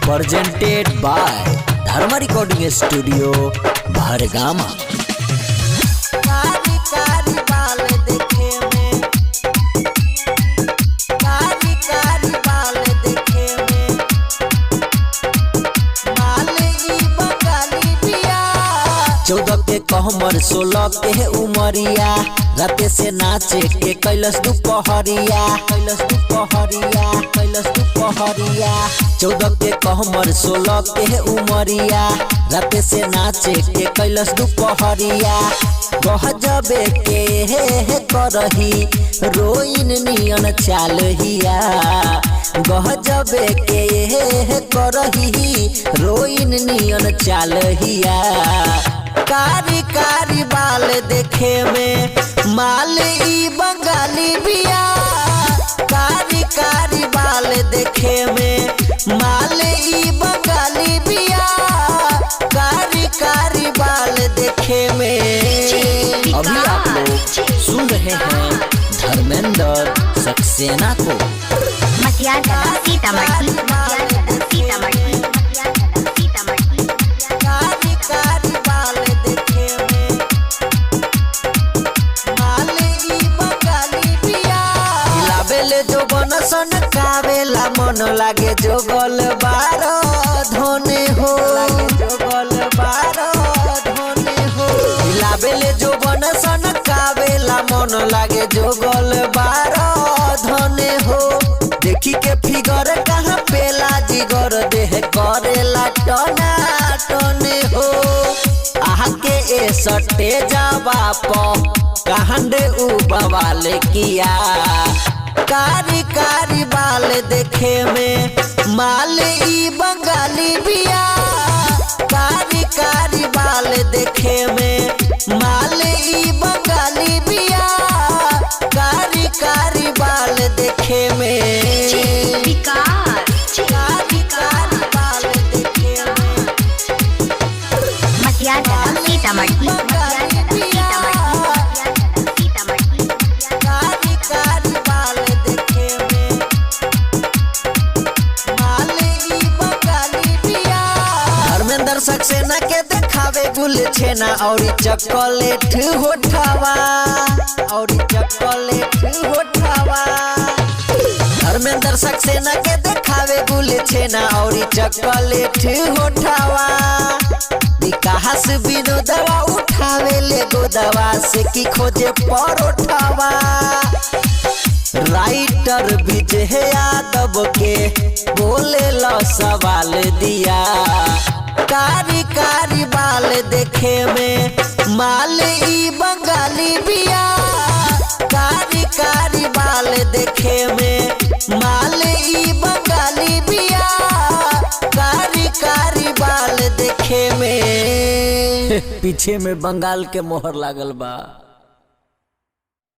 presented by Dharma Recording Studio, Bhargama। कारी कारी बाल देखे में, कारी कारी बाल देखे में, माल ई बंगाली बिया। 14 के कहमर 16 के उमरिया, राते से नाचे के कैलस दुपहरिया, कैलस दुपहरिया, कैलस दुपहरिया। 14 के कहमर 16 के उमरिया, राते से नाचे के कैलस दुपहरिया। गजबे के हे करही रोइन नियन चालहिया, गजबे के हे करही रोइन नियन चालहिया। कारी कारी बाल देखे में, माल ई बंगाली बिया। कारी कारी बाल देखे में, माल ई बंगाली बिया। कारी कारी बाल देखे में। अभी आप लोग सुन रहे हैं धर्मेंद्र सक्सेना को। कारी कारी बाल देखे में, माल ई बंगाली बिया। हिलाबेले जो बनसन कावेला मन लागे जो गल बार धोने हो, जो गल बार धोने हो। हिलाबेले जो बनसन कावेला मन लागे जो गल बार धोने हो। देखी के फिगर कहाँ पेला जिगर देह करेला टना टने हो। आके ए सटे जावा प कहंडे उ बवाले किया। कारी कारी बाल देखे में, माल ई बंगाली बिया। कारी कारी बाल देखे में, माल ई बंगाली बिया। कारी कारी बाल देखे में, कारी कारी बाल देखे में, बंगाली बिया। कारी कारी बाल देखे में, माल ई बंगाली बिया। धर्मेंद्र सक्सेना के देखावे गुल छेना और चॉकलेट होठावा, और चॉकलेट होठावा। धर्मेंद्र सक्सेना के देखावे गुल छेना और चॉकलेट होठावा। विकास विनोदवा उठावे ले गोदवा से की खोजे परोठावा। राइटर विजय यादव के बोले लो सवाल दिया। कारी कारी बाल देखे में, माल ई बंगाली बिया। कारी कारी बाल देखे में, माल ई बंगाली बिया। कारी कारी बाल देखे में। पीछे में बंगाल के मोहर लागल बा।